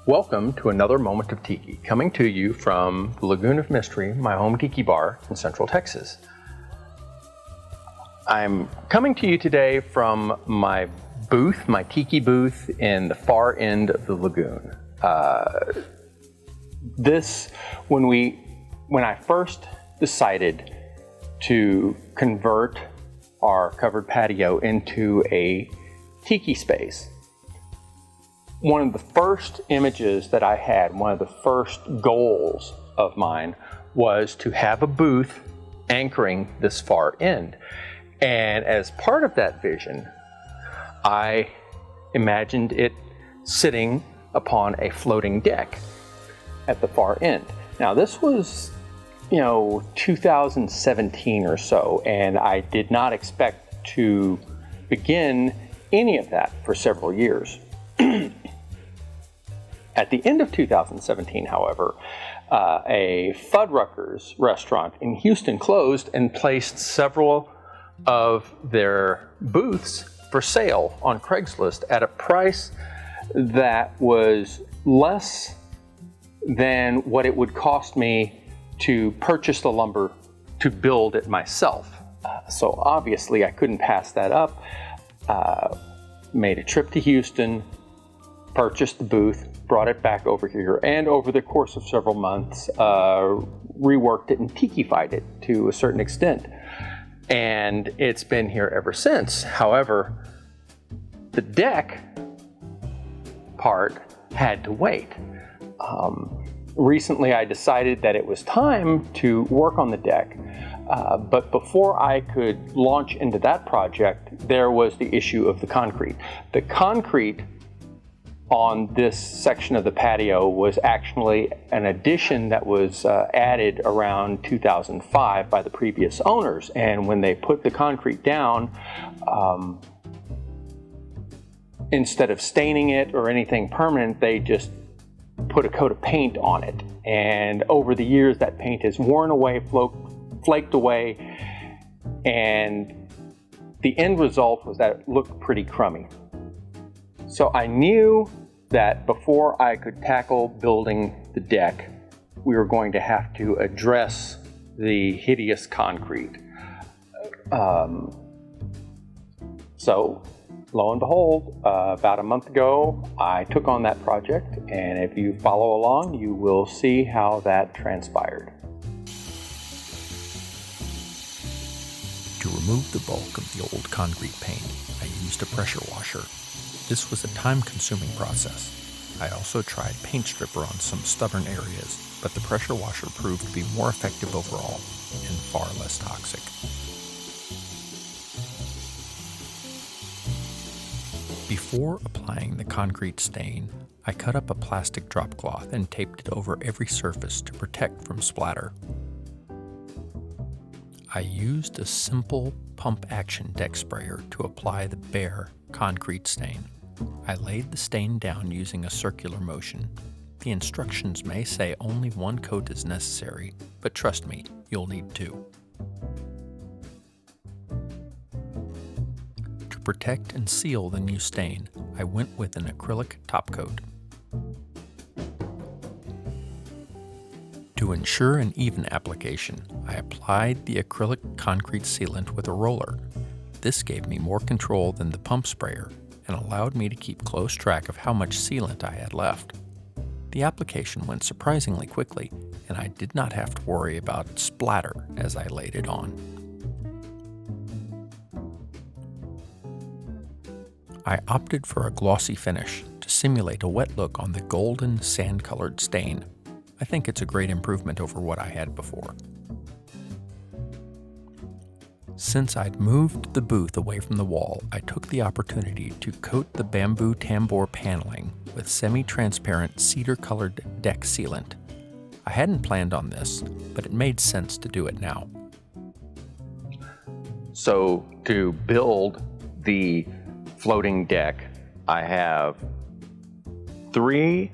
Welcome to another moment of Tiki, coming to you from the Lagoon of Mystery, my home tiki bar in Central Texas. I'm coming to you today from my booth, my tiki booth in the far end of the lagoon. When I first decided to convert our covered patio into a tiki space, one of the first images that I had, one of the first goals of mine, was to have a booth anchoring this far end. And as part of that vision, I imagined it sitting upon a floating deck at the far end. Now this was, 2017 or so, and I did not expect to begin any of that for several years. At the end of 2017, however, a Fuddruckers restaurant in Houston closed and placed several of their booths for sale on Craigslist at a price that was less than what it would cost me to purchase the lumber to build it myself. So obviously I couldn't pass that up. Made a trip to Houston, purchased the booth, brought it back over here, and over the course of several months, reworked it and tiki-fied it to a certain extent. And it's been here ever since. However, the deck part had to wait. Recently, I decided that it was time to work on the deck, but before I could launch into that project, there was the issue of the concrete. The concrete on this section of the patio was actually an addition that was added around 2005 by the previous owners. And when they put the concrete down, instead of staining it or anything permanent, they just put a coat of paint on it. And over the years, that paint has worn away, flaked away, and the end result was that it looked pretty crummy. So I knew that before I could tackle building the deck, we were going to have to address the hideous concrete. So lo and behold, about a month ago, I took on that project, and if you follow along, you will see how that transpired. To remove the bulk of the old concrete paint, I used a pressure washer. This was a time-consuming process. I also tried paint stripper on some stubborn areas, but the pressure washer proved to be more effective overall and far less toxic. Before applying the concrete stain, I cut up a plastic drop cloth and taped it over every surface to protect from splatter. I used a simple pump-action deck sprayer to apply the bare concrete stain. I laid the stain down using a circular motion. The instructions may say only one coat is necessary, but trust me, you'll need two. To protect and seal the new stain, I went with an acrylic top coat. To ensure an even application, I applied the acrylic concrete sealant with a roller. This gave me more control than the pump sprayer and allowed me to keep close track of how much sealant I had left. The application went surprisingly quickly, and I did not have to worry about splatter as I laid it on. I opted for a glossy finish to simulate a wet look on the golden sand-colored stain. I think it's a great improvement over what I had before. Since I'd moved the booth away from the wall, I took the opportunity to coat the bamboo tambour paneling with semi-transparent cedar-colored deck sealant. I hadn't planned on this, but it made sense to do it now. So to build the floating deck, I have 3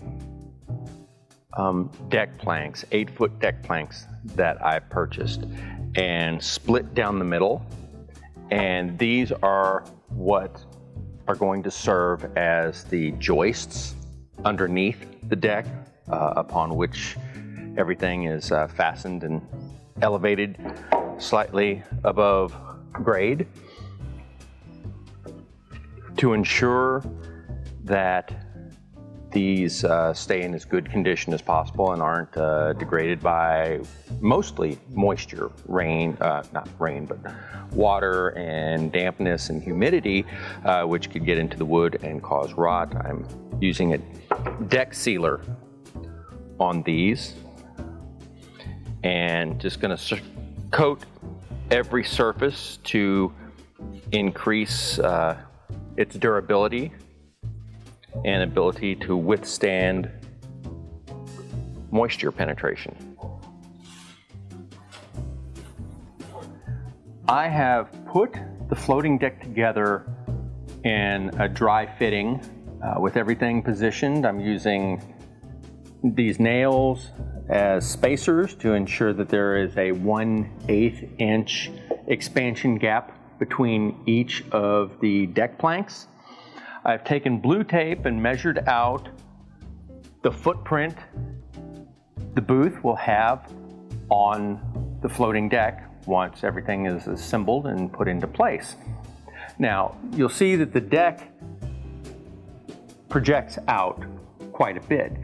deck planks, 8-foot deck planks that I purchased and split down the middle, and these are what are going to serve as the joists underneath the deck upon which everything is fastened and elevated slightly above grade to ensure that these stay in as good condition as possible and aren't degraded by mostly moisture, not rain, but water and dampness and humidity, which could get into the wood and cause rot. I'm using a deck sealer on these and just going to coat every surface to increase its durability and ability to withstand moisture penetration. I have put the floating deck together in a dry fitting with everything positioned. I'm using these nails as spacers to ensure that there is a 1/8 inch expansion gap between each of the deck planks. I've taken blue tape and measured out the footprint the booth will have on the floating deck once everything is assembled and put into place. Now, you'll see that the deck projects out quite a bit,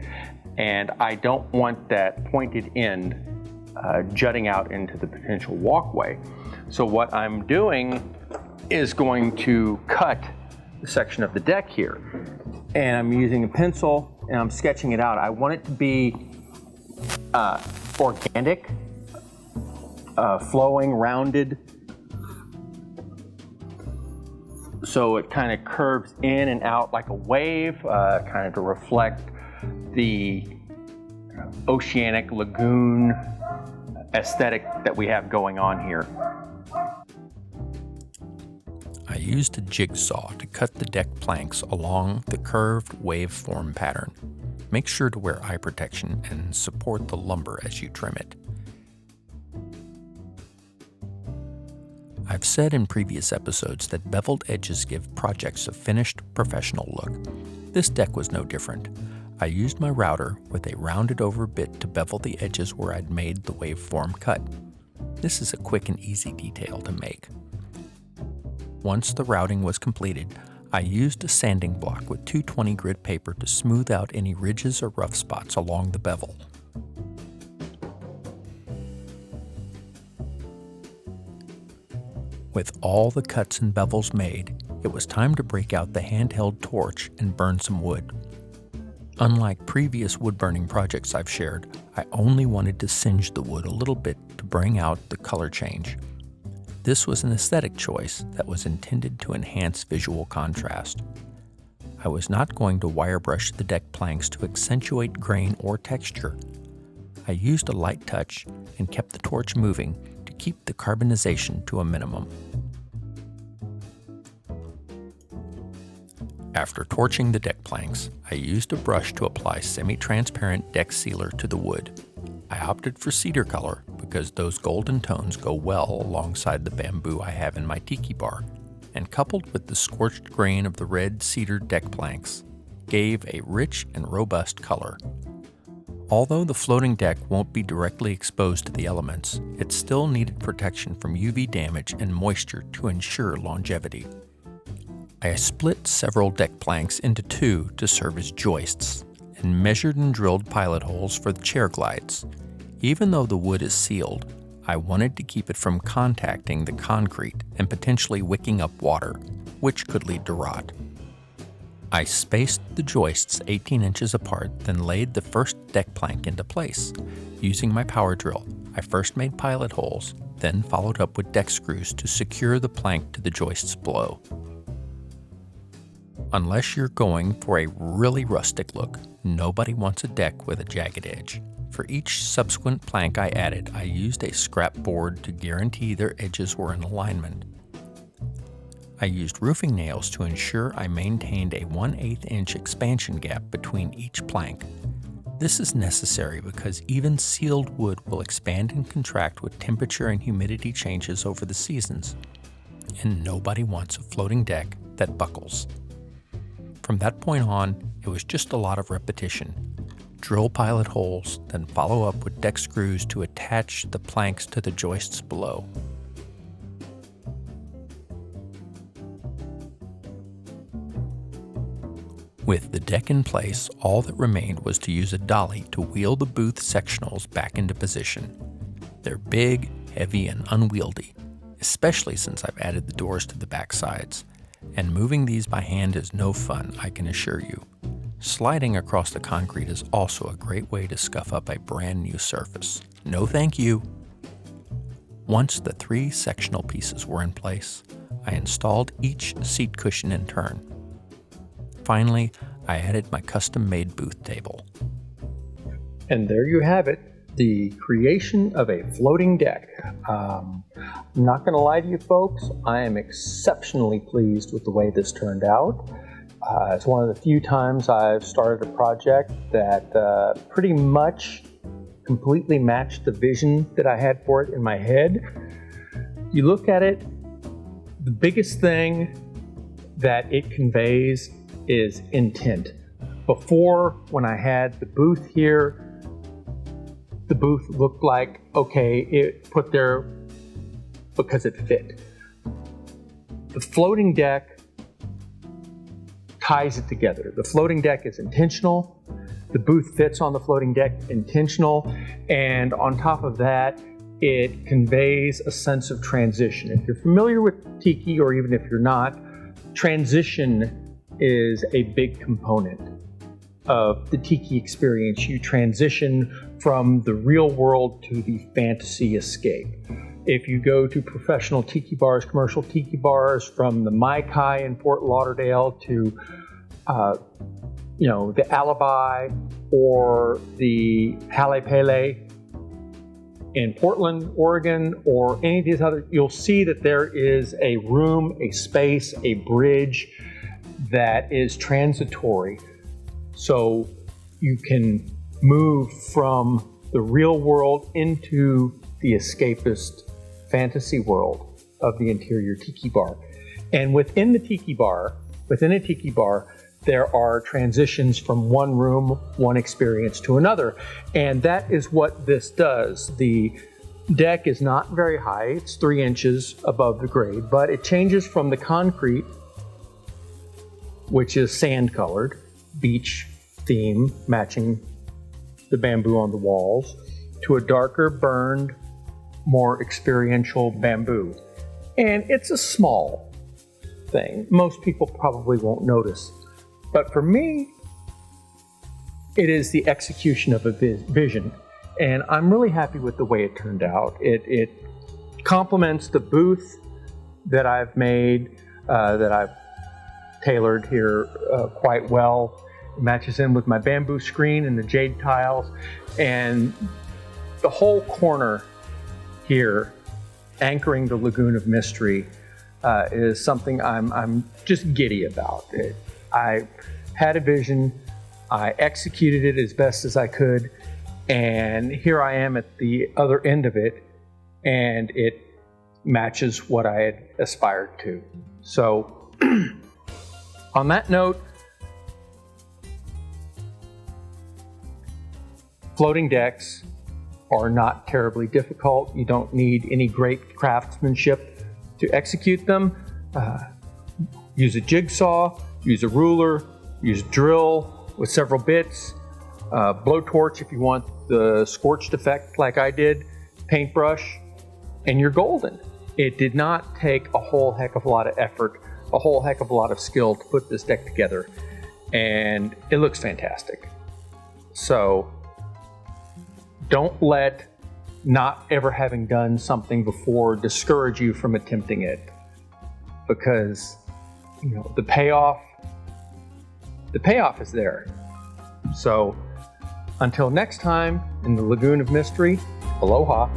and I don't want that pointed end jutting out into the potential walkway. So what I'm doing is going to cut the section of the deck here, and I'm using a pencil and I'm sketching it out. I want it to be organic, flowing, rounded, so it kind of curves in and out like a wave, kind of to reflect the oceanic lagoon aesthetic that we have going on here. I used a jigsaw to cut the deck planks along the curved waveform pattern. Make sure to wear eye protection and support the lumber as you trim it. I've said in previous episodes that beveled edges give projects a finished, professional look. This deck was no different. I used my router with a rounded over bit to bevel the edges where I'd made the waveform cut. This is a quick and easy detail to make. Once the routing was completed, I used a sanding block with 220 grit paper to smooth out any ridges or rough spots along the bevel. With all the cuts and bevels made, it was time to break out the handheld torch and burn some wood. Unlike previous wood burning projects I've shared, I only wanted to singe the wood a little bit to bring out the color change. This was an aesthetic choice that was intended to enhance visual contrast. I was not going to wire brush the deck planks to accentuate grain or texture. I used a light touch and kept the torch moving to keep the carbonization to a minimum. After torching the deck planks, I used a brush to apply semi-transparent deck sealer to the wood. I opted for cedar color because those golden tones go well alongside the bamboo I have in my tiki bar, and coupled with the scorched grain of the red cedar deck planks, gave a rich and robust color. Although the floating deck won't be directly exposed to the elements, it still needed protection from UV damage and moisture to ensure longevity. I split several deck planks into two to serve as joists, and measured and drilled pilot holes for the chair glides. Even though the wood is sealed, I wanted to keep it from contacting the concrete and potentially wicking up water, which could lead to rot. I spaced the joists 18 inches apart, then laid the first deck plank into place. Using my power drill, I first made pilot holes, then followed up with deck screws to secure the plank to the joists below. Unless you're going for a really rustic look, nobody wants a deck with a jagged edge. For each subsequent plank I added, I used a scrap board to guarantee their edges were in alignment. I used roofing nails to ensure I maintained a 1/8 inch expansion gap between each plank. This is necessary because even sealed wood will expand and contract with temperature and humidity changes over the seasons, and nobody wants a floating deck that buckles. From that point on, it was just a lot of repetition. drill pilot holes, then follow up with deck screws to attach the planks to the joists below. With the deck in place, all that remained was to use a dolly to wheel the booth sectionals back into position. They're big, heavy, and unwieldy, especially since I've added the doors to the back sides. And moving these by hand is no fun, I can assure you. Sliding across the concrete is also a great way to scuff up a brand new surface. No thank you. Once the 3 sectional pieces were in place, I installed each seat cushion in turn. Finally, I added my custom-made booth table. And there you have it, the creation of a floating deck. I'm not going to lie to you folks, I am exceptionally pleased with the way this turned out. It's one of the few times I've started a project that pretty much completely matched the vision that I had for it in my head. You look at it, the biggest thing that it conveys is intent. Before, when I had the booth here, the booth looked like, okay, it put there because it fit. The floating deck ties it together. The floating deck is intentional. The booth fits on the floating deck, intentional. And on top of that, it conveys a sense of transition. If you're familiar with Tiki, or even if you're not, transition is a big component of the Tiki experience. You transition from the real world to the fantasy escape. If you go to professional tiki bars, commercial tiki bars, from the Mai Kai in Fort Lauderdale to the Alibi or the Hale Pele in Portland, Oregon, or any of these other, you'll see that there is a room, a space, a bridge that is transitory. So you can move from the real world into the escapist fantasy world of the interior tiki bar. And within a tiki bar, there are transitions from one room, one experience to another. And that is what this does. The deck is not very high, it's 3 inches above the grade, but it changes from the concrete, which is sand colored, beach theme matching the bamboo on the walls, to a darker burned, more experiential bamboo. And it's a small thing. Most people probably won't notice. But for me, it is the execution of a vision. And I'm really happy with the way it turned out. It complements the booth that I've made, that I've tailored here quite well. It matches in with my bamboo screen and the jade tiles. And the whole corner here, anchoring the Lagoon of Mystery, is something I'm just giddy about. I had a vision, I executed it as best as I could, and here I am at the other end of it, and it matches what I had aspired to. So, on that note, floating decks are not terribly difficult. You don't need any great craftsmanship to execute them. Use a jigsaw, use a ruler, use a drill with several bits, blowtorch if you want the scorched effect like I did, paintbrush, and you're golden. It did not take a whole heck of a lot of effort, a whole heck of a lot of skill to put this deck together, and it looks fantastic. So don't let not ever having done something before discourage you from attempting it, because the payoff is there. So until next time, in the Lagoon of Mystery, aloha.